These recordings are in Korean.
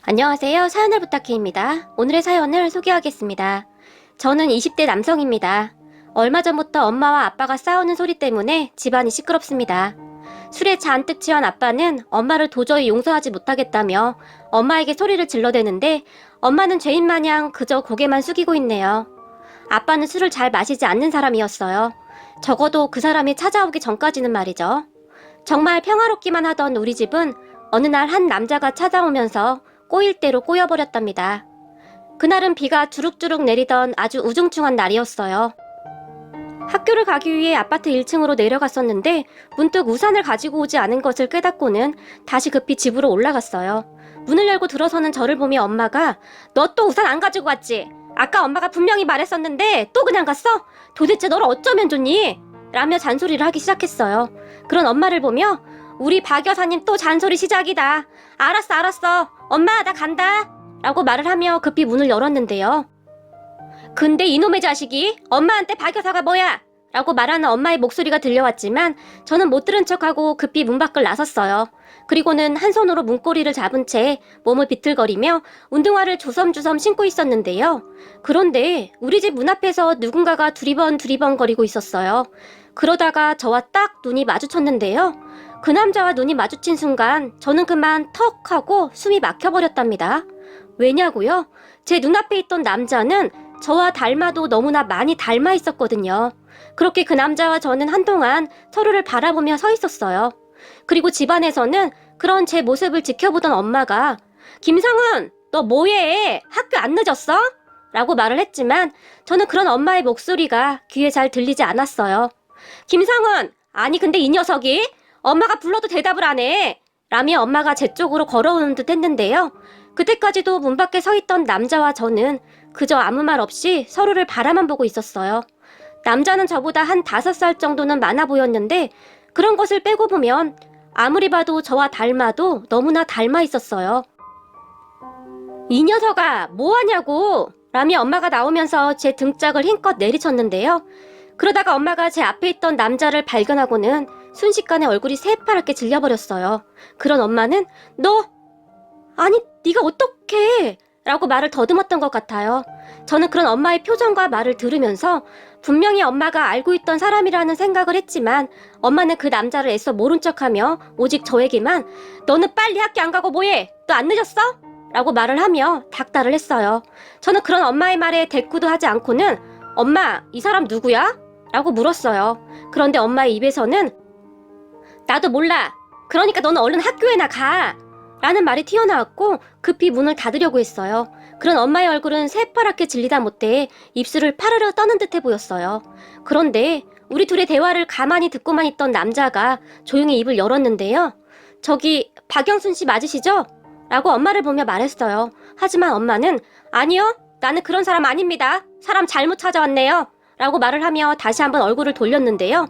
안녕하세요. 사연을 부탁해입니다. 오늘의 사연을 소개하겠습니다. 저는 20대 남성입니다. 얼마 전부터 엄마와 아빠가 싸우는 소리 때문에 집안이 시끄럽습니다. 술에 잔뜩 취한 아빠는 엄마를 도저히 용서하지 못하겠다며 엄마에게 소리를 질러대는데 엄마는 죄인 마냥 그저 고개만 숙이고 있네요. 아빠는 술을 잘 마시지 않는 사람이었어요. 적어도 그 사람이 찾아오기 전까지는 말이죠. 정말 평화롭기만 하던 우리 집은 어느 날 한 남자가 찾아오면서 꼬일 대로 꼬여버렸답니다. 그날은 비가 주룩주룩 내리던 아주 우중충한 날이었어요. 학교를 가기 위해 아파트 1층으로 내려갔었는데 문득 우산을 가지고 오지 않은 것을 깨닫고는 다시 급히 집으로 올라갔어요. 문을 열고 들어서는 저를 보며 엄마가 "너 또 우산 안 가지고 왔지? 아까 엄마가 분명히 말했었는데 또 그냥 갔어? 도대체 널 어쩌면 좋니?" 라며 잔소리를 하기 시작했어요. 그런 엄마를 보며 "우리 박 여사님 또 잔소리 시작이다. 알았어. 엄마 나 간다." 라고 말을 하며 급히 문을 열었는데요. 근데 이놈의 자식이 엄마한테 박 여사가 뭐야? 라고 말하는 엄마의 목소리가 들려왔지만 저는 못 들은 척하고 급히 문 밖을 나섰어요. 그리고는 한 손으로 문고리를 잡은 채 몸을 비틀거리며 운동화를 조섬조섬 신고 있었는데요. 그런데 우리 집 문 앞에서 누군가가 두리번 거리고 있었어요. 그러다가 저와 딱 눈이 마주쳤는데요. 그 남자와 눈이 마주친 순간 저는 그만 턱 하고 숨이 막혀버렸답니다. 왜냐고요? 제 눈앞에 있던 남자는 저와 닮아도 너무나 많이 닮아 있었거든요. 그렇게 그 남자와 저는 한동안 서로를 바라보며 서 있었어요. 그리고 집안에서는 그런 제 모습을 지켜보던 엄마가 "김성은, 너 뭐해? 학교 안 늦었어?" 라고 말을 했지만 저는 그런 엄마의 목소리가 귀에 잘 들리지 않았어요. "김성은, 아니 근데 이 녀석이 엄마가 불러도 대답을 안 해." 라며 엄마가 제 쪽으로 걸어오는 듯 했는데요. 그때까지도 문 밖에 서 있던 남자와 저는 그저 아무 말 없이 서로를 바라만 보고 있었어요. 남자는 저보다 한 5살 정도는 많아 보였는데 그런 것을 빼고 보면 아무리 봐도 저와 닮아도 너무나 닮아 있었어요. "이 녀석아, 뭐하냐고!" 라며 엄마가 나오면서 제 등짝을 힘껏 내리쳤는데요. 그러다가 엄마가 제 앞에 있던 남자를 발견하고는 순식간에 얼굴이 새파랗게 질려버렸어요. 그런 엄마는 아니 네가 어떡해? 라고 말을 더듬었던 것 같아요. 저는 그런 엄마의 표정과 말을 들으면서 분명히 엄마가 알고 있던 사람이라는 생각을 했지만 엄마는 그 남자를 애써 모른 척하며 오직 저에게만 "너는 빨리 학교 안 가고 뭐해? 너 안 늦었어?" 라고 말을 하며 닥달을 했어요. 저는 그런 엄마의 말에 대꾸도 하지 않고는 "엄마, 이 사람 누구야?" 라고 물었어요. 그런데 엄마의 입에서는 "나도 몰라. 그러니까 너는 얼른 학교에나 가." 라는 말이 튀어나왔고 급히 문을 닫으려고 했어요. 그런 엄마의 얼굴은 새파랗게 질리다 못해 입술을 파르르 떠는 듯해 보였어요. 그런데 우리 둘의 대화를 가만히 듣고만 있던 남자가 조용히 입을 열었는데요. "저기 박영순 씨 맞으시죠?" 라고 엄마를 보며 말했어요. 하지만 엄마는 "아니요, 나는 그런 사람 아닙니다. 사람 잘못 찾아왔네요." 라고 말을 하며 다시 한번 얼굴을 돌렸는데요.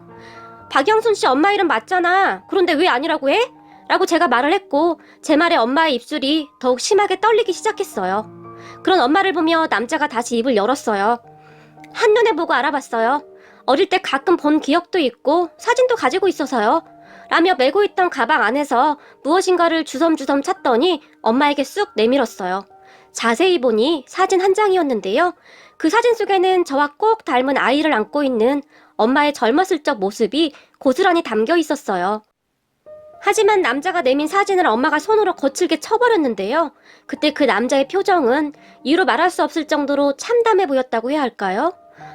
"박영순 씨 엄마 이름 맞잖아. 그런데 왜 아니라고 해?" 라고 제가 말을 했고 제 말에 엄마의 입술이 더욱 심하게 떨리기 시작했어요. 그런 엄마를 보며 남자가 다시 입을 열었어요. "한눈에 보고 알아봤어요. 어릴 때 가끔 본 기억도 있고 사진도 가지고 있어서요." 라며 메고 있던 가방 안에서 무엇인가를 주섬주섬 찾더니 엄마에게 쑥 내밀었어요. 자세히 보니 사진 한 장이었는데요. 그 사진 속에는 저와 꼭 닮은 아이를 안고 있는 엄마의 젊었을 적 모습이 고스란히 담겨 있었어요. 하지만 남자가 내민 사진을 엄마가 손으로 거칠게 쳐버렸는데요. 그때 그 남자의 표정은 이유로 말할 수 없을 정도로 참담해 보였다고 해야 할까요?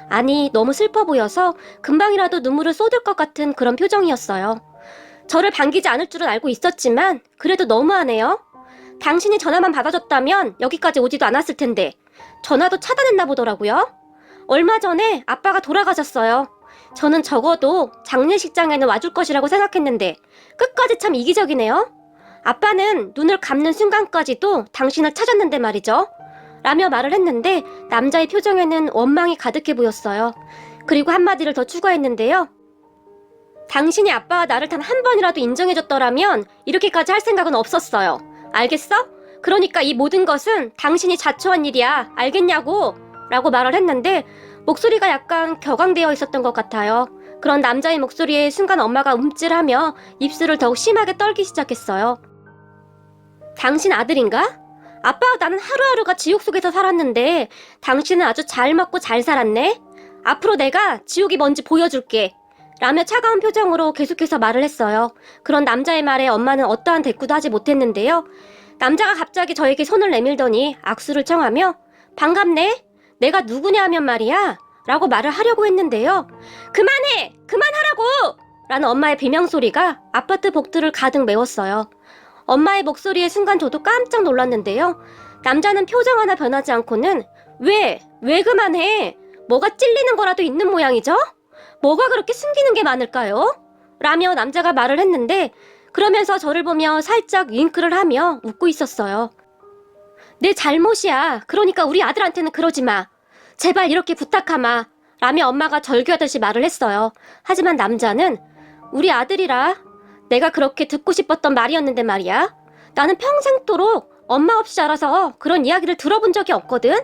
아니, 너무 슬퍼 보여서 금방이라도 눈물을 쏟을 것 같은 그런 표정이었어요. 저를 반기지 않을 줄은 알고 있었지만 그래도 너무하네요. 당신이 전화만 받아줬다면 여기까지 오지도 않았을 텐데 전화도 차단했나 보더라고요. 얼마 전에 아빠가 돌아가셨어요. 저는 적어도 장례식장에는 와줄 것이라고 생각했는데 끝까지 참 이기적이네요. 아빠는 눈을 감는 순간까지도 당신을 찾았는데 말이죠. 라며 말을 했는데 남자의 표정에는 원망이 가득해 보였어요. 그리고 한마디를 더 추가했는데요. "당신이 아빠와 나를 단 한 번이라도 인정해줬더라면 이렇게까지 할 생각은 없었어요. 알겠어? 그러니까 이 모든 것은 당신이 자초한 일이야. 알겠냐고?" 라고 말을 했는데 목소리가 약간 격앙되어 있었던 것 같아요. 그런 남자의 목소리에 순간 엄마가 움찔하며 입술을 더욱 심하게 떨기 시작했어요. "당신 아들인가? 아빠, 나는 하루하루가 지옥 속에서 살았는데 당신은 아주 잘 먹고 잘 살았네? 앞으로 내가 지옥이 뭔지 보여줄게. 라며 차가운 표정으로 계속해서 말을 했어요. 그런 남자의 말에 엄마는 어떠한 대꾸도 하지 못했는데요. 남자가 갑자기 저에게 손을 내밀더니 악수를 청하며 반갑네? 내가 누구냐 하면 말이야 라고 말을 하려고 했는데요. 그만해! 그만하라고! 라는 엄마의 비명소리가 아파트 복도를 가득 메웠어요. 엄마의 목소리에 순간 저도 깜짝 놀랐는데요. 남자는 표정 하나 변하지 않고는 왜 그만해? 뭐가 찔리는 거라도 있는 모양이죠? 뭐가 그렇게 숨기는 게 많을까요? 라며 남자가 말을 했는데 그러면서 저를 보며 살짝 윙크를 하며 웃고 있었어요. 내 잘못이야. 그러니까 우리 아들한테는 그러지 마. 제발 이렇게 부탁하마. 라며 엄마가 절규하듯이 말을 했어요. 하지만 남자는 우리 아들이라 내가 그렇게 듣고 싶었던 말이었는데 말이야. 나는 평생도록 엄마 없이 자라서 그런 이야기를 들어본 적이 없거든.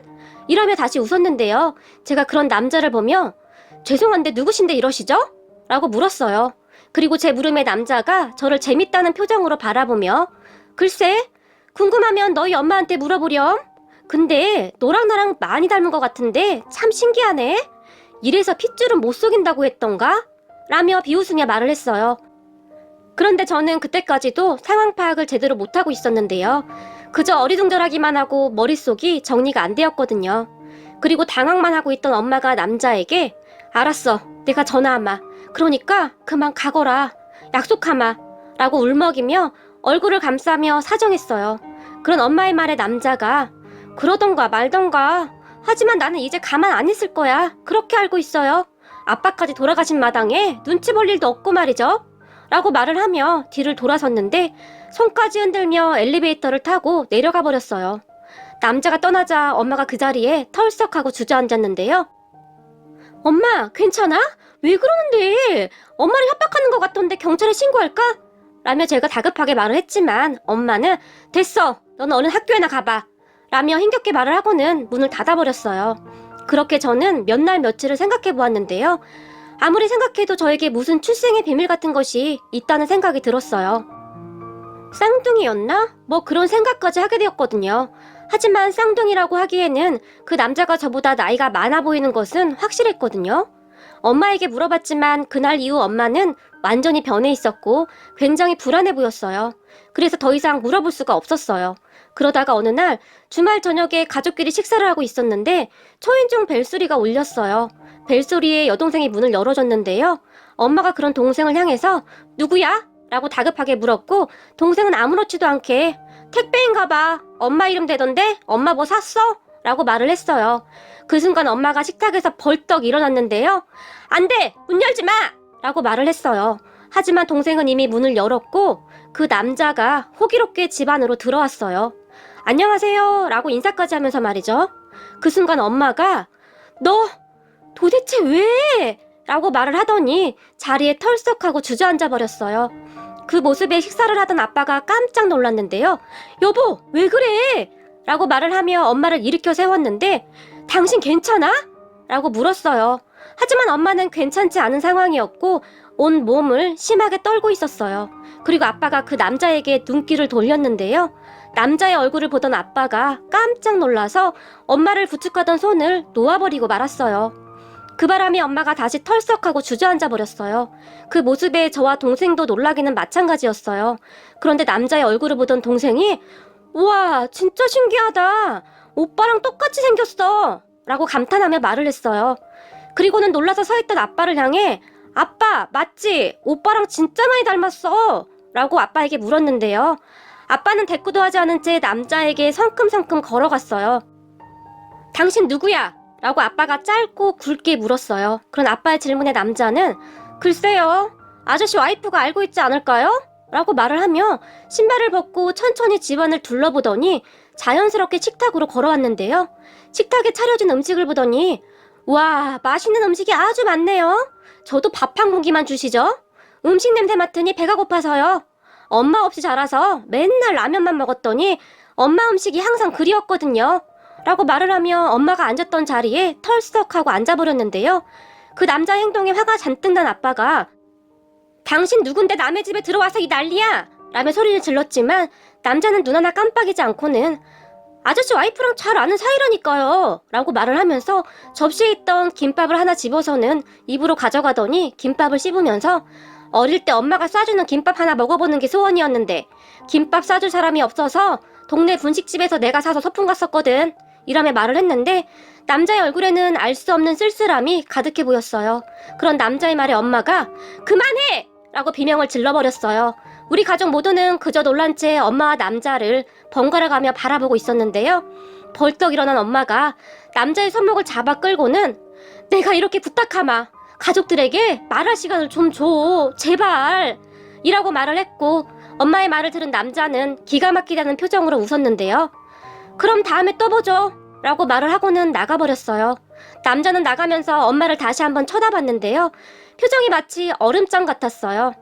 이러며 다시 웃었는데요. 제가 그런 남자를 보며 죄송한데 누구신데 이러시죠? 라고 물었어요. 그리고 제 물음에 남자가 저를 재밌다는 표정으로 바라보며 글쎄, 궁금하면 너희 엄마한테 물어보렴. 근데 너랑 나랑 많이 닮은 것 같은데 참 신기하네. 이래서 핏줄은 못 속인다고 했던가? 라며 비웃으며 말을 했어요. 그런데 저는 그때까지도 상황 파악을 제대로 못하고 있었는데요. 그저 어리둥절하기만 하고 머릿속이 정리가 안 되었거든요. 그리고 당황만 하고 있던 엄마가 남자에게 알았어, 내가 전화하마. 그러니까 그만 가거라. 약속하마. 라고 울먹이며 얼굴을 감싸며 사정했어요. 그런 엄마의 말에 남자가 그러던가 말던가. 하지만 나는 이제 가만 안 있을 거야. 그렇게 알고 있어요. 아빠까지 돌아가신 마당에 눈치 볼 일도 없고 말이죠. 라고 말을 하며 뒤를 돌아섰는데 손까지 흔들며 엘리베이터를 타고 내려가 버렸어요. 남자가 떠나자 엄마가 그 자리에 털썩하고 주저앉았는데요. 엄마, 괜찮아? 왜 그러는데? 엄마를 협박하는 것 같던데 경찰에 신고할까? 라며 제가 다급하게 말을 했지만 엄마는 됐어, 너는 얼른 학교에나 가봐. 라며 힘겹게 말을 하고는 문을 닫아버렸어요. 그렇게 저는 몇 날 며칠을 생각해 보았는데요. 아무리 생각해도 저에게 무슨 출생의 비밀 같은 것이 있다는 생각이 들었어요. 쌍둥이였나? 뭐 그런 생각까지 하게 되었거든요. 하지만 쌍둥이라고 하기에는 그 남자가 저보다 나이가 많아 보이는 것은 확실했거든요. 엄마에게 물어봤지만 그날 이후 엄마는 완전히 변해 있었고 굉장히 불안해 보였어요. 그래서 더 이상 물어볼 수가 없었어요. 그러다가 어느 날 주말 저녁에 가족끼리 식사를 하고 있었는데 초인종 벨소리가 울렸어요. 벨소리에 여동생이 문을 열어줬는데요. 엄마가 그런 동생을 향해서 누구야? 라고 다급하게 물었고 동생은 아무렇지도 않게 택배인가 봐. 엄마 이름 되던데 엄마 뭐 샀어? 라고 말을 했어요. 그 순간 엄마가 식탁에서 벌떡 일어났는데요. 안 돼! 문 열지 마! 라고 말을 했어요. 하지만 동생은 이미 문을 열었고 그 남자가 호기롭게 집 안으로 들어왔어요. 안녕하세요 라고 인사까지 하면서 말이죠. 그 순간 엄마가 너 도대체 왜? 라고 말을 하더니 자리에 털썩하고 주저앉아 버렸어요. 그 모습에 식사를 하던 아빠가 깜짝 놀랐는데요. 여보, 왜 그래? 라고 말을 하며 엄마를 일으켜 세웠는데 당신 괜찮아? 라고 물었어요. 하지만 엄마는 괜찮지 않은 상황이었고 온 몸을 심하게 떨고 있었어요. 그리고 아빠가 그 남자에게 눈길을 돌렸는데요. 남자의 얼굴을 보던 아빠가 깜짝 놀라서 엄마를 부축하던 손을 놓아버리고 말았어요. 그 바람에 엄마가 다시 털썩하고 주저앉아 버렸어요. 그 모습에 저와 동생도 놀라기는 마찬가지였어요. 그런데 남자의 얼굴을 보던 동생이 우와, 진짜 신기하다. 오빠랑 똑같이 생겼어. 라고 감탄하며 말을 했어요. 그리고는 놀라서 서있던 아빠를 향해 아빠, 맞지? 오빠랑 진짜 많이 닮았어. 라고 아빠에게 물었는데요. 아빠는 대꾸도 하지 않은 채 남자에게 성큼성큼 걸어갔어요. 당신 누구야? 라고 아빠가 짧고 굵게 물었어요. 그런 아빠의 질문에 남자는 글쎄요, 아저씨 와이프가 알고 있지 않을까요? 라고 말을 하며 신발을 벗고 천천히 집안을 둘러보더니 자연스럽게 식탁으로 걸어왔는데요. 식탁에 차려진 음식을 보더니 와, 맛있는 음식이 아주 많네요. 저도 밥 한 공기만 주시죠. 음식 냄새 맡으니 배가 고파서요. 엄마 없이 자라서 맨날 라면만 먹었더니 엄마 음식이 항상 그리웠거든요. 라고 말을 하며 엄마가 앉았던 자리에 털썩하고 앉아버렸는데요. 그 남자의 행동에 화가 잔뜩 난 아빠가 당신 누군데 남의 집에 들어와서 이 난리야! 라며 소리를 질렀지만 남자는 눈 하나 깜빡이지 않고는 아저씨 와이프랑 잘 아는 사이라니까요. 라고 말을 하면서 접시에 있던 김밥을 하나 집어서는 입으로 가져가더니 김밥을 씹으면서 어릴 때 엄마가 싸주는 김밥 하나 먹어보는 게 소원이었는데 김밥 싸줄 사람이 없어서 동네 분식집에서 내가 사서 소풍 갔었거든. 이라며 말을 했는데 남자의 얼굴에는 알 수 없는 쓸쓸함이 가득해 보였어요. 그런 남자의 말에 엄마가 그만해! 라고 비명을 질러버렸어요. 우리 가족 모두는 그저 놀란 채 엄마와 남자를 번갈아 가며 바라보고 있었는데요. 벌떡 일어난 엄마가 남자의 손목을 잡아 끌고는 내가 이렇게 부탁하마. 가족들에게 말할 시간을 좀 줘. 제발. 이라고 말을 했고 엄마의 말을 들은 남자는 기가 막히다는 표정으로 웃었는데요. 그럼 다음에 또 보죠. 라고 말을 하고는 나가버렸어요. 남자는 나가면서 엄마를 다시 한번 쳐다봤는데요. 표정이 마치 얼음장 같았어요.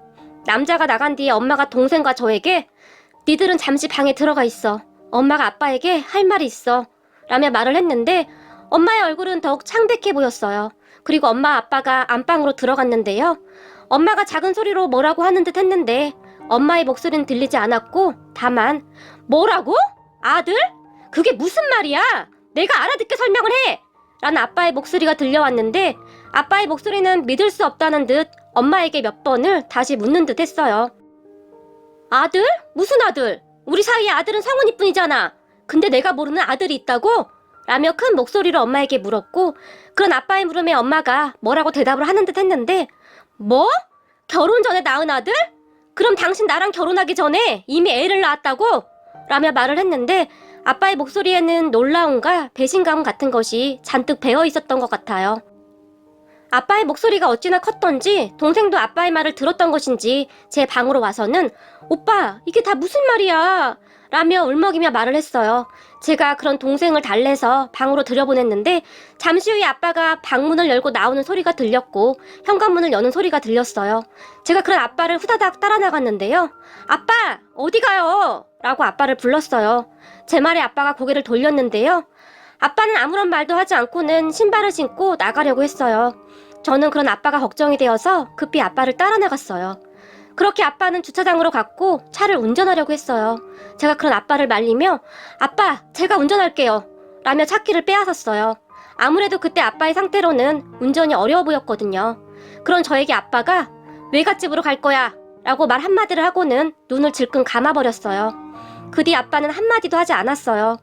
남자가 나간 뒤에 엄마가 동생과 저에게 니들은 잠시 방에 들어가 있어. 엄마가 아빠에게 할 말이 있어. 라며 말을 했는데 엄마의 얼굴은 더욱 창백해 보였어요. 그리고 엄마 아빠가 안방으로 들어갔는데요. 엄마가 작은 소리로 뭐라고 하는 듯 했는데 엄마의 목소리는 들리지 않았고 다만 뭐라고? 아들? 그게 무슨 말이야? 내가 알아듣게 설명을 해! 라는 아빠의 목소리가 들려왔는데 아빠의 목소리는 믿을 수 없다는 듯 엄마에게 몇 번을 다시 묻는 듯 했어요. 아들? 무슨 아들? 우리 사이에 아들은 성훈이뿐이잖아. 근데 내가 모르는 아들이 있다고? 라며 큰 목소리로 엄마에게 물었고 그런 아빠의 물음에 엄마가 뭐라고 대답을 하는 듯 했는데 뭐? 결혼 전에 낳은 아들? 그럼 당신 나랑 결혼하기 전에 이미 애를 낳았다고? 라며 말을 했는데 아빠의 목소리에는 놀라움과 배신감 같은 것이 잔뜩 배어 있었던 것 같아요. 아빠의 목소리가 어찌나 컸던지 동생도 아빠의 말을 들었던 것인지 제 방으로 와서는 오빠 이게 다 무슨 말이야 라며 울먹이며 말을 했어요. 제가 그런 동생을 달래서 방으로 들여보냈는데 잠시 후에 아빠가 방문을 열고 나오는 소리가 들렸고 현관문을 여는 소리가 들렸어요. 제가 그런 아빠를 후다닥 따라 나갔는데요. 아빠 어디 가요? 라고 아빠를 불렀어요. 제 말에 아빠가 고개를 돌렸는데요. 아빠는 아무런 말도 하지 않고는 신발을 신고 나가려고 했어요. 저는 그런 아빠가 걱정이 되어서 급히 아빠를 따라 나갔어요. 그렇게 아빠는 주차장으로 갔고 차를 운전하려고 했어요. 제가 그런 아빠를 말리며 아빠 제가 운전할게요 라며 차키를 빼앗았어요. 아무래도 그때 아빠의 상태로는 운전이 어려워 보였거든요. 그런 저에게 아빠가 외갓집으로 갈 거야 라고 말 한마디를 하고는 눈을 질끈 감아버렸어요. 그 뒤 아빠는 한마디도 하지 않았어요.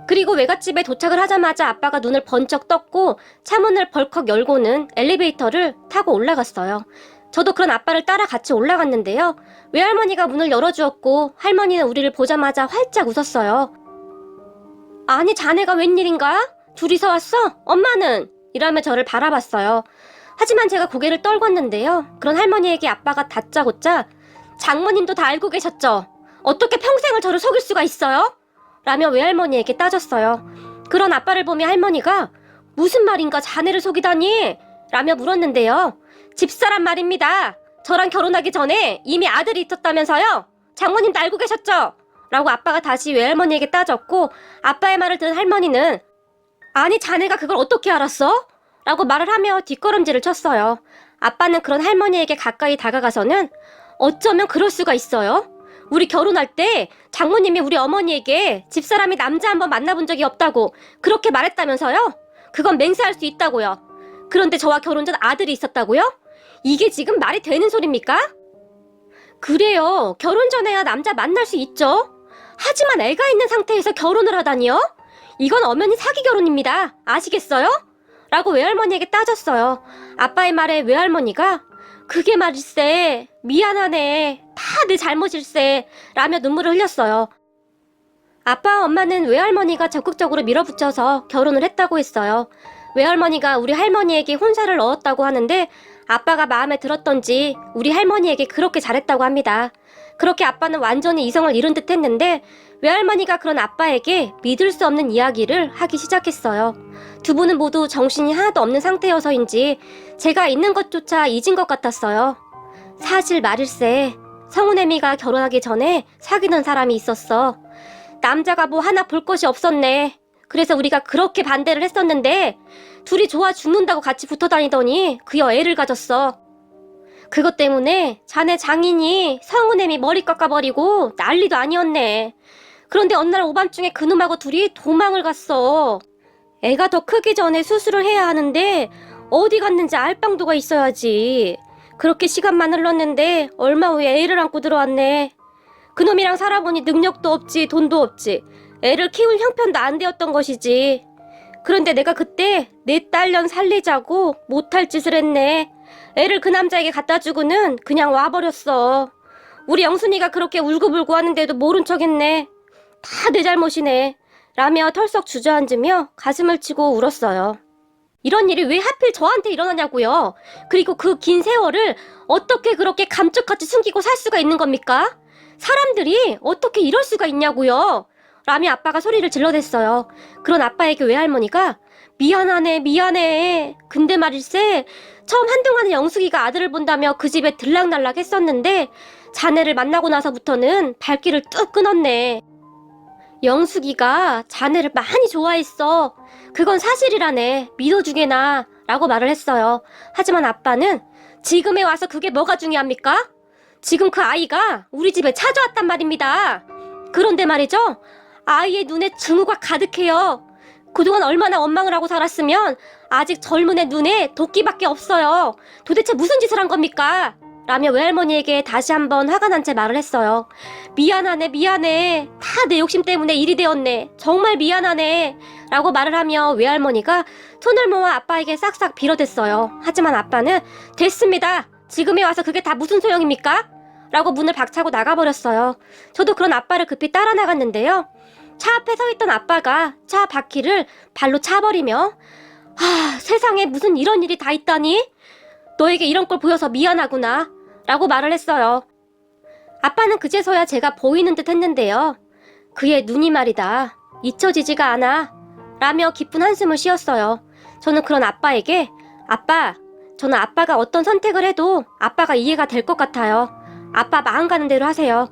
그리고 외갓집에 도착을 하자마자 아빠가 눈을 번쩍 떴고 차문을 벌컥 열고는 엘리베이터를 타고 올라갔어요. 저도 그런 아빠를 따라 같이 올라갔는데요. 외할머니가 문을 열어주었고 할머니는 우리를 보자마자 활짝 웃었어요. 아니 자네가 웬일인가? 둘이서 왔어? 엄마는? 이라며 저를 바라봤어요. 하지만 제가 고개를 떨궜는데요. 그런 할머니에게 아빠가 다짜고짜 장모님도 다 알고 계셨죠? 어떻게 평생을 저를 속일 수가 있어요? 라며 외할머니에게 따졌어요. 그런 아빠를 보며 할머니가 무슨 말인가 자네를 속이다니? 라며 물었는데요. 집사란 말입니다. 저랑 결혼하기 전에 이미 아들이 있었다면서요? 장모님도 알고 계셨죠? 라고 아빠가 다시 외할머니에게 따졌고 아빠의 말을 들은 할머니는 아니 자네가 그걸 어떻게 알았어? 라고 말을 하며 뒷걸음질을 쳤어요. 아빠는 그런 할머니에게 가까이 다가가서는 어쩌면 그럴 수가 있어요? 우리 결혼할 때 장모님이 우리 어머니에게 집사람이 남자 한번 만나본 적이 없다고 그렇게 말했다면서요? 그건 맹세할 수 있다고요. 그런데 저와 결혼 전 아들이 있었다고요? 이게 지금 말이 되는 소리입니까? 그래요. 결혼 전에야 남자 만날 수 있죠. 하지만 애가 있는 상태에서 결혼을 하다니요? 이건 엄연히 사기 결혼입니다. 아시겠어요? 라고 외할머니에게 따졌어요. 아빠의 말에 외할머니가 그게 말일세. 미안하네. 다 내 잘못일세. 라며 눈물을 흘렸어요. 아빠와 엄마는 외할머니가 적극적으로 밀어붙여서 결혼을 했다고 했어요. 외할머니가 우리 할머니에게 혼사를 넣었다고 하는데 아빠가 마음에 들었던지 우리 할머니에게 그렇게 잘했다고 합니다. 그렇게 아빠는 완전히 이성을 잃은 듯 했는데 외할머니가 그런 아빠에게 믿을 수 없는 이야기를 하기 시작했어요. 두 분은 모두 정신이 하나도 없는 상태여서인지 제가 있는 것조차 잊은 것 같았어요. 사실 말일세. 성은애미가 결혼하기 전에 사귀던 사람이 있었어. 남자가 뭐 하나 볼 것이 없었네. 그래서 우리가 그렇게 반대를 했었는데 둘이 좋아 죽는다고 같이 붙어 다니더니 그여 애를 가졌어. 그것 때문에 자네 장인이 성은애미 머리 깎아버리고 난리도 아니었네. 그런데 어느 날 오밤중에 그놈하고 둘이 도망을 갔어. 애가 더 크기 전에 수술을 해야 하는데 어디 갔는지 알 방도가 있어야지. 그렇게 시간만 흘렀는데 얼마 후에 애를 안고 들어왔네. 그놈이랑 살아보니 능력도 없지 돈도 없지. 애를 키울 형편도 안 되었던 것이지. 그런데 내가 그때 내 딸년 살리자고 못할 짓을 했네. 애를 그 남자에게 갖다 주고는 그냥 와버렸어. 우리 영순이가 그렇게 울고불고 하는데도 모른 척했네. 다 내 잘못이네. 라며 털썩 주저앉으며 가슴을 치고 울었어요. 이런 일이 왜 하필 저한테 일어나냐고요. 그리고 그 긴 세월을 어떻게 그렇게 감쪽같이 숨기고 살 수가 있는 겁니까? 사람들이 어떻게 이럴 수가 있냐고요. 라며 아빠가 소리를 질러댔어요. 그런 아빠에게 외할머니가 미안하네 미안해. 근데 말일세 처음 한동안은 영숙이가 아들을 본다며 그 집에 들락날락 했었는데 자네를 만나고 나서부터는 발길을 뚝 끊었네. 영숙이가 자네를 많이 좋아했어. 그건 사실이라네. 믿어주게나. 라고 말을 했어요. 하지만 아빠는 지금에 와서 그게 뭐가 중요합니까? 지금 그 아이가 우리 집에 찾아왔단 말입니다. 그런데 말이죠. 아이의 눈에 증오가 가득해요. 그동안 얼마나 원망을 하고 살았으면 아직 젊은 애 눈에 도끼밖에 없어요. 도대체 무슨 짓을 한 겁니까? 라며 외할머니에게 다시 한번 화가 난 채 말을 했어요. 미안하네 미안해. 다 내 욕심 때문에 일이 되었네. 정말 미안하네. 라고 말을 하며 외할머니가 손을 모아 아빠에게 싹싹 빌어댔어요. 하지만 아빠는 됐습니다. 지금에 와서 그게 다 무슨 소용입니까? 라고 문을 박차고 나가버렸어요. 저도 그런 아빠를 급히 따라 나갔는데요. 차 앞에 서 있던 아빠가 차 바퀴를 발로 차버리며 세상에 무슨 이런 일이 다 있다니? 너에게 이런 걸 보여서 미안하구나 라고 말을 했어요. 아빠는 그제서야 제가 보이는 듯 했는데요. 그의 눈이 말이다 잊혀지지가 않아 라며 깊은 한숨을 쉬었어요. 저는 그런 아빠에게 아빠, 저는 아빠가 어떤 선택을 해도 아빠가 이해가 될 것 같아요. 아빠 마음 가는 대로 하세요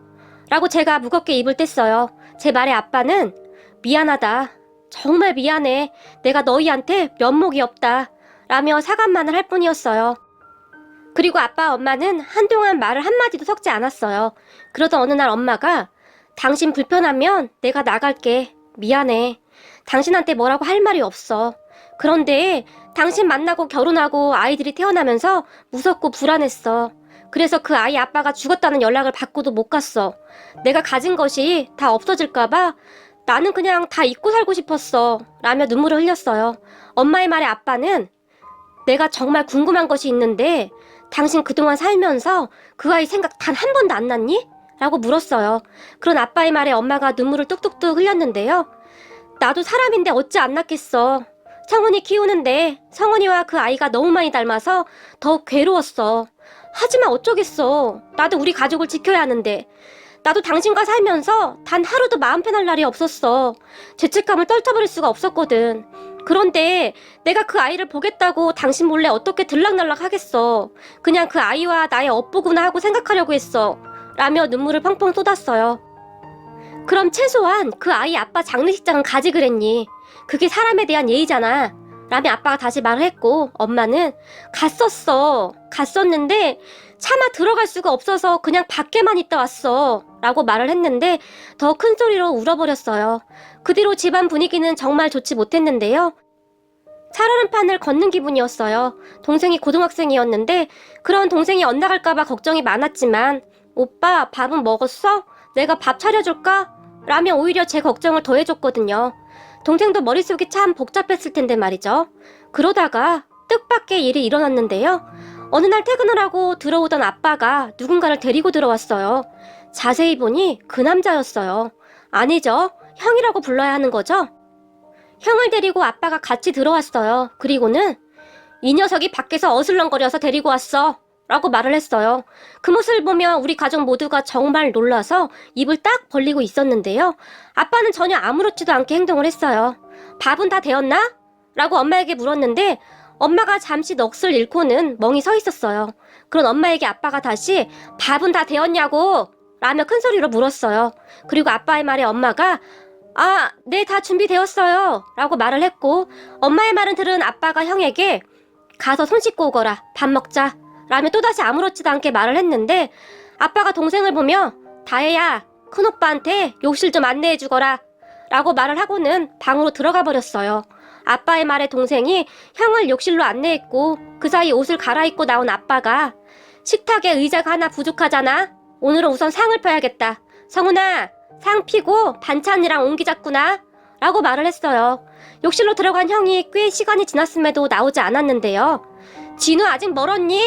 라고 제가 무겁게 입을 뗐어요. 제 말에 아빠는 미안하다. 정말 미안해. 내가 너희한테 면목이 없다 라며 사과만을 할 뿐이었어요. 그리고 아빠 엄마는 한동안 말을 한마디도 섞지 않았어요. 그러던 어느 날 엄마가 당신 불편하면 내가 나갈게. 미안해. 당신한테 뭐라고 할 말이 없어. 그런데 당신 만나고 결혼하고 아이들이 태어나면서 무섭고 불안했어. 그래서 그 아이 아빠가 죽었다는 연락을 받고도 못 갔어. 내가 가진 것이 다 없어질까봐 나는 그냥 다 잊고 살고 싶었어. 라며 눈물을 흘렸어요. 엄마의 말에 아빠는 내가 정말 궁금한 것이 있는데 당신 그동안 살면서 그 아이 생각 단 한 번도 안 났니? 라고 물었어요. 그런 아빠의 말에 엄마가 눈물을 뚝뚝뚝 흘렸는데요. 나도 사람인데 어찌 안 낳겠어. 성훈이 키우는데 성훈이와 그 아이가 너무 많이 닮아서 더욱 괴로웠어. 하지만 어쩌겠어. 나도 우리 가족을 지켜야 하는데. 나도 당신과 살면서 단 하루도 마음 편할 날이 없었어. 죄책감을 떨쳐버릴 수가 없었거든. 그런데 내가 그 아이를 보겠다고 당신 몰래 어떻게 들락날락 하겠어. 그냥 그 아이와 나의 업보구나 하고 생각하려고 했어. 라며 눈물을 펑펑 쏟았어요. 그럼 최소한 그 아이 아빠 장례식장은 가지 그랬니? 그게 사람에 대한 예의잖아. 라며 아빠가 다시 말을 했고 엄마는 갔었어. 갔었는데 차마 들어갈 수가 없어서 그냥 밖에만 있다 왔어. 라고 말을 했는데 더 큰 소리로 울어버렸어요. 그 뒤로 집안 분위기는 정말 좋지 못했는데요. 살얼음판을 걷는 기분이었어요. 동생이 고등학생이었는데 그런 동생이 엇나갈까봐 걱정이 많았지만 오빠 밥은 먹었어? 내가 밥 차려줄까? 라며 오히려 제 걱정을 더해줬거든요. 동생도 머릿속이 참 복잡했을 텐데 말이죠. 그러다가 뜻밖의 일이 일어났는데요. 어느 날 퇴근을 하고 들어오던 아빠가 누군가를 데리고 들어왔어요. 자세히 보니 그 남자였어요. 아니죠. 형이라고 불러야 하는 거죠? 형을 데리고 아빠가 같이 들어왔어요. 그리고는 이 녀석이 밖에서 어슬렁거려서 데리고 왔어. 라고 말을 했어요. 그 모습을 보며 우리 가족 모두가 정말 놀라서 입을 딱 벌리고 있었는데요. 아빠는 전혀 아무렇지도 않게 행동을 했어요. 밥은 다 되었나? 라고 엄마에게 물었는데 엄마가 잠시 넋을 잃고는 멍이 서 있었어요. 그런 엄마에게 아빠가 다시 밥은 다 되었냐고? 라며 큰 소리로 물었어요. 그리고 아빠의 말에 엄마가 네, 다 준비되었어요. 라고 말을 했고 엄마의 말은 들은 아빠가 형에게 가서 손 씻고 오거라. 밥 먹자. 라며 또다시 아무렇지도 않게 말을 했는데 아빠가 동생을 보며 다혜야, 큰오빠한테 욕실 좀 안내해 주거라 라고 말을 하고는 방으로 들어가 버렸어요. 아빠의 말에 동생이 형을 욕실로 안내했고 그 사이 옷을 갈아입고 나온 아빠가 식탁에 의자가 하나 부족하잖아. 오늘은 우선 상을 펴야겠다. 성훈아, 상 피고 반찬이랑 옮기자꾸나 라고 말을 했어요. 욕실로 들어간 형이 꽤 시간이 지났음에도 나오지 않았는데요. 진우 아직 멀었니?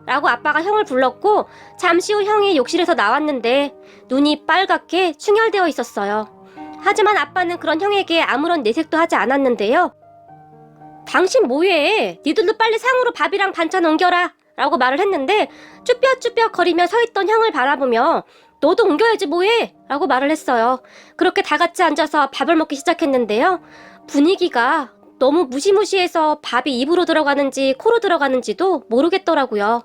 라고 아빠가 형을 불렀고 잠시 후 형이 욕실에서 나왔는데 눈이 빨갛게 충혈되어 있었어요. 하지만 아빠는 그런 형에게 아무런 내색도 하지 않았는데요. 당신 뭐해? 니들도 빨리 상으로 밥이랑 반찬 옮겨라 라고 말을 했는데 쭈뼛쭈뼛 거리며 서있던 형을 바라보며 너도 옮겨야지 뭐해? 라고 말을 했어요. 그렇게 다 같이 앉아서 밥을 먹기 시작했는데요. 분위기가 너무 무시무시해서 밥이 입으로 들어가는지 코로 들어가는지도 모르겠더라고요.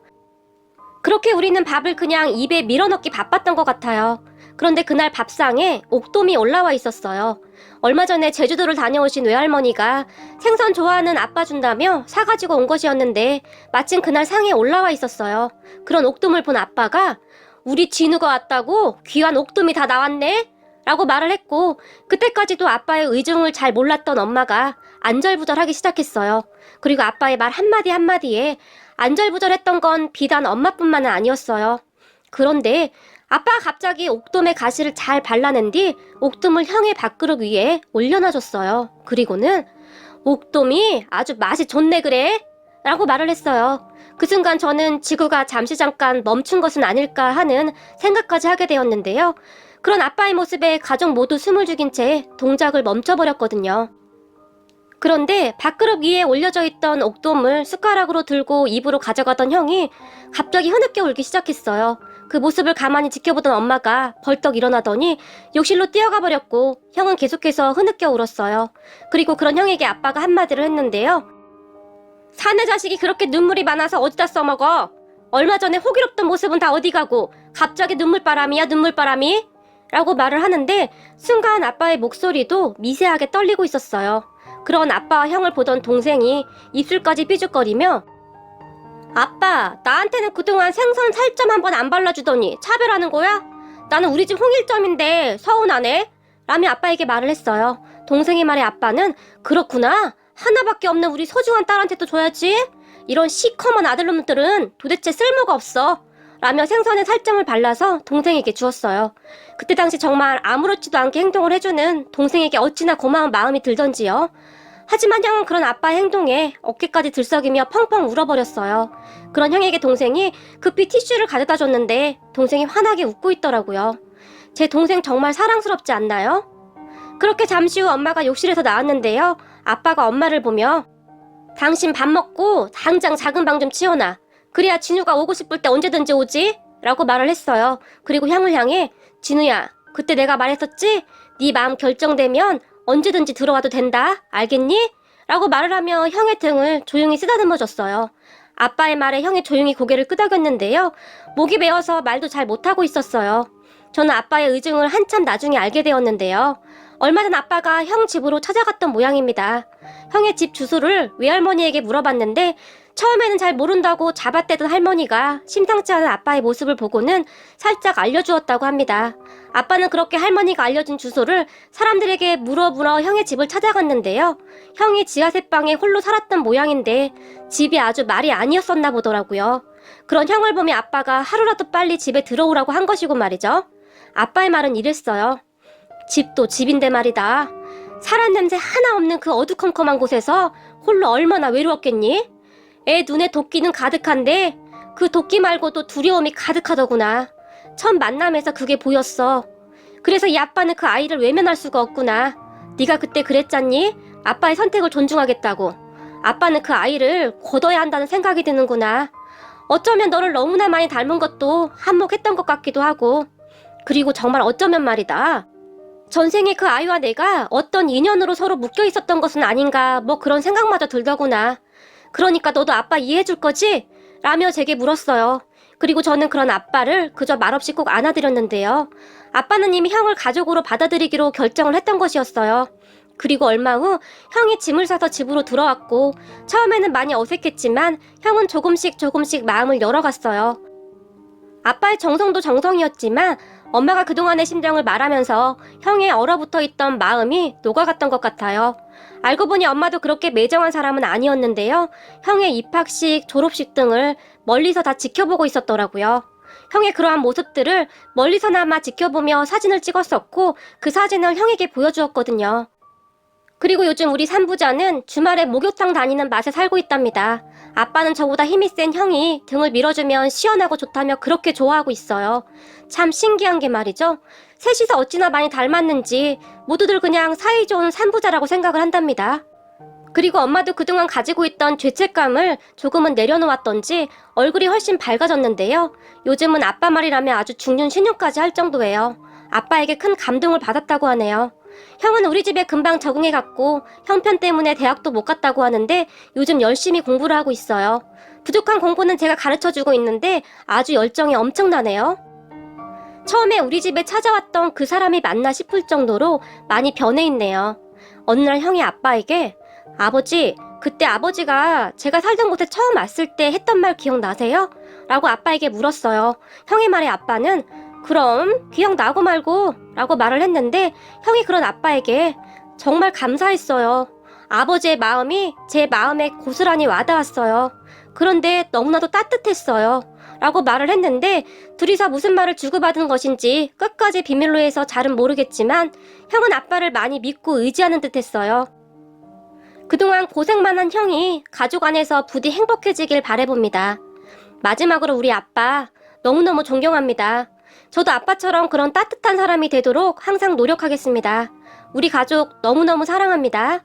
그렇게 우리는 밥을 그냥 입에 밀어넣기 바빴던 것 같아요. 그런데 그날 밥상에 옥돔이 올라와 있었어요. 얼마 전에 제주도를 다녀오신 외할머니가 생선 좋아하는 아빠 준다며 사가지고 온 것이었는데 마침 그날 상에 올라와 있었어요. 그런 옥돔을 본 아빠가 우리 진우가 왔다고? 귀한 옥돔이 다 나왔네? 라고 말을 했고 그때까지도 아빠의 의중을 잘 몰랐던 엄마가 안절부절하기 시작했어요. 그리고 아빠의 말 한마디 한마디에 안절부절했던 건 비단 엄마뿐만은 아니었어요. 그런데 아빠가 갑자기 옥돔의 가시를 잘 발라낸 뒤 옥돔을 형의 밥그릇 위에 올려놔줬어요. 그리고는 옥돔이 아주 맛이 좋네 그래? 라고 말을 했어요. 그 순간 저는 지구가 잠시 잠깐 멈춘 것은 아닐까 하는 생각까지 하게 되었는데요. 그런 아빠의 모습에 가족 모두 숨을 죽인 채 동작을 멈춰버렸거든요. 그런데 밥그릇 위에 올려져 있던 옥돔을 숟가락으로 들고 입으로 가져가던 형이 갑자기 흐느껴 울기 시작했어요. 그 모습을 가만히 지켜보던 엄마가 벌떡 일어나더니 욕실로 뛰어가 버렸고 형은 계속해서 흐느껴 울었어요. 그리고 그런 형에게 아빠가 한마디를 했는데요. 사내 자식이 그렇게 눈물이 많아서 어디다 써먹어? 얼마 전에 호기롭던 모습은 다 어디 가고 갑자기 눈물바람이야 눈물바람이? 라고 말을 하는데 순간 아빠의 목소리도 미세하게 떨리고 있었어요. 그런 아빠와 형을 보던 동생이 입술까지 삐죽거리며 아빠, 나한테는 그동안 생선 살점 한 번 안 발라주더니 차별하는 거야? 나는 우리 집 홍일점인데 서운하네? 라며 아빠에게 말을 했어요. 동생의 말에 아빠는 그렇구나. 하나밖에 없는 우리 소중한 딸한테도 줘야지. 이런 시커먼 아들놈들은 도대체 쓸모가 없어. 라며 생선에 살점을 발라서 동생에게 주었어요. 그때 당시 정말 아무렇지도 않게 행동을 해주는 동생에게 어찌나 고마운 마음이 들던지요. 하지만 형은 그런 아빠의 행동에 어깨까지 들썩이며 펑펑 울어버렸어요. 그런 형에게 동생이 급히 티슈를 가져다 줬는데 동생이 환하게 웃고 있더라고요. 제 동생 정말 사랑스럽지 않나요? 그렇게 잠시 후 엄마가 욕실에서 나왔는데요. 아빠가 엄마를 보며 당신 밥 먹고 당장 작은 방 좀 치워놔. 그래야 진우가 오고 싶을 때 언제든지 오지? 라고 말을 했어요. 그리고 형을 향해 진우야, 그때 내가 말했었지? 네 마음 결정되면 언제든지 들어와도 된다. 알겠니? 라고 말을 하며 형의 등을 조용히 쓰다듬어줬어요. 아빠의 말에 형이 조용히 고개를 끄덕였는데요. 목이 메어서 말도 잘 못하고 있었어요. 저는 아빠의 의중을 한참 나중에 알게 되었는데요. 얼마 전 아빠가 형 집으로 찾아갔던 모양입니다. 형의 집 주소를 외할머니에게 물어봤는데 처음에는 잘 모른다고 잡아떼던 할머니가 심상치 않은 아빠의 모습을 보고는 살짝 알려주었다고 합니다. 아빠는 그렇게 할머니가 알려준 주소를 사람들에게 물어 형의 집을 찾아갔는데요. 형이 지하셋방에 홀로 살았던 모양인데 집이 아주 말이 아니었었나 보더라고요. 그런 형을 보며 아빠가 하루라도 빨리 집에 들어오라고 한 것이고 말이죠. 아빠의 말은 이랬어요. 집도 집인데 말이다. 사람 냄새 하나 없는 그 어두컴컴한 곳에서 홀로 얼마나 외로웠겠니? 애 눈에 도끼는 가득한데 그 도끼 말고도 두려움이 가득하더구나. 첫 만남에서 그게 보였어. 그래서 이 아빠는 그 아이를 외면할 수가 없구나. 네가 그때 그랬잖니? 아빠의 선택을 존중하겠다고. 아빠는 그 아이를 거둬야 한다는 생각이 드는구나. 어쩌면 너를 너무나 많이 닮은 것도 한몫했던 것 같기도 하고. 그리고 정말 어쩌면 말이다. 전생에 그 아이와 내가 어떤 인연으로 서로 묶여 있었던 것은 아닌가 뭐 그런 생각마저 들더구나. 그러니까 너도 아빠 이해해줄 거지? 라며 제게 물었어요. 그리고 저는 그런 아빠를 그저 말없이 꼭 안아드렸는데요. 아빠는 이미 형을 가족으로 받아들이기로 결정을 했던 것이었어요. 그리고 얼마 후 형이 짐을 싸서 집으로 들어왔고 처음에는 많이 어색했지만 형은 조금씩 마음을 열어갔어요. 아빠의 정성도 정성이었지만 엄마가 그동안의 심정을 말하면서 형에 얼어붙어 있던 마음이 녹아갔던 것 같아요. 알고 보니 엄마도 그렇게 매정한 사람은 아니었는데요. 형의 입학식, 졸업식 등을 멀리서 다 지켜보고 있었더라고요. 형의 그러한 모습들을 멀리서나마 지켜보며 사진을 찍었었고 그 사진을 형에게 보여주었거든요. 그리고 요즘 우리 산부자는 주말에 목욕탕 다니는 맛에 살고 있답니다. 아빠는 저보다 힘이 센 형이 등을 밀어주면 시원하고 좋다며 그렇게 좋아하고 있어요. 참 신기한 게 말이죠. 셋이서 어찌나 많이 닮았는지 모두들 그냥 사이좋은 산부자라고 생각을 한답니다. 그리고 엄마도 그동안 가지고 있던 죄책감을 조금은 내려놓았던지 얼굴이 훨씬 밝아졌는데요. 요즘은 아빠 말이라며 아주 중륜 신용까지 할 정도예요. 아빠에게 큰 감동을 받았다고 하네요. 형은 우리 집에 금방 적응해갔고 형편 때문에 대학도 못 갔다고 하는데 요즘 열심히 공부를 하고 있어요. 부족한 공부는 제가 가르쳐주고 있는데 아주 열정이 엄청나네요. 처음에 우리 집에 찾아왔던 그 사람이 맞나 싶을 정도로 많이 변해 있네요. 어느 날 형이 아빠에게 아버지, 그때 아버지가 제가 살던 곳에 처음 왔을 때 했던 말 기억나세요? 라고 아빠에게 물었어요. 형의 말에 아빠는 그럼 기억나고 말고 라고 말을 했는데 형이 그런 아빠에게 정말 감사했어요. 아버지의 마음이 제 마음에 고스란히 와닿았어요. 그런데 너무나도 따뜻했어요. 라고 말을 했는데 둘이서 무슨 말을 주고받은 것인지 끝까지 비밀로 해서 잘은 모르겠지만 형은 아빠를 많이 믿고 의지하는 듯 했어요. 그동안 고생만 한 형이 가족 안에서 부디 행복해지길 바라봅니다. 마지막으로 우리 아빠 너무너무 존경합니다. 저도 아빠처럼 그런 따뜻한 사람이 되도록 항상 노력하겠습니다. 우리 가족 너무너무 사랑합니다.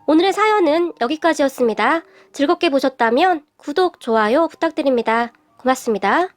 오늘의 사연은 여기까지였습니다. 즐겁게 보셨다면 구독, 좋아요 부탁드립니다. 고맙습니다.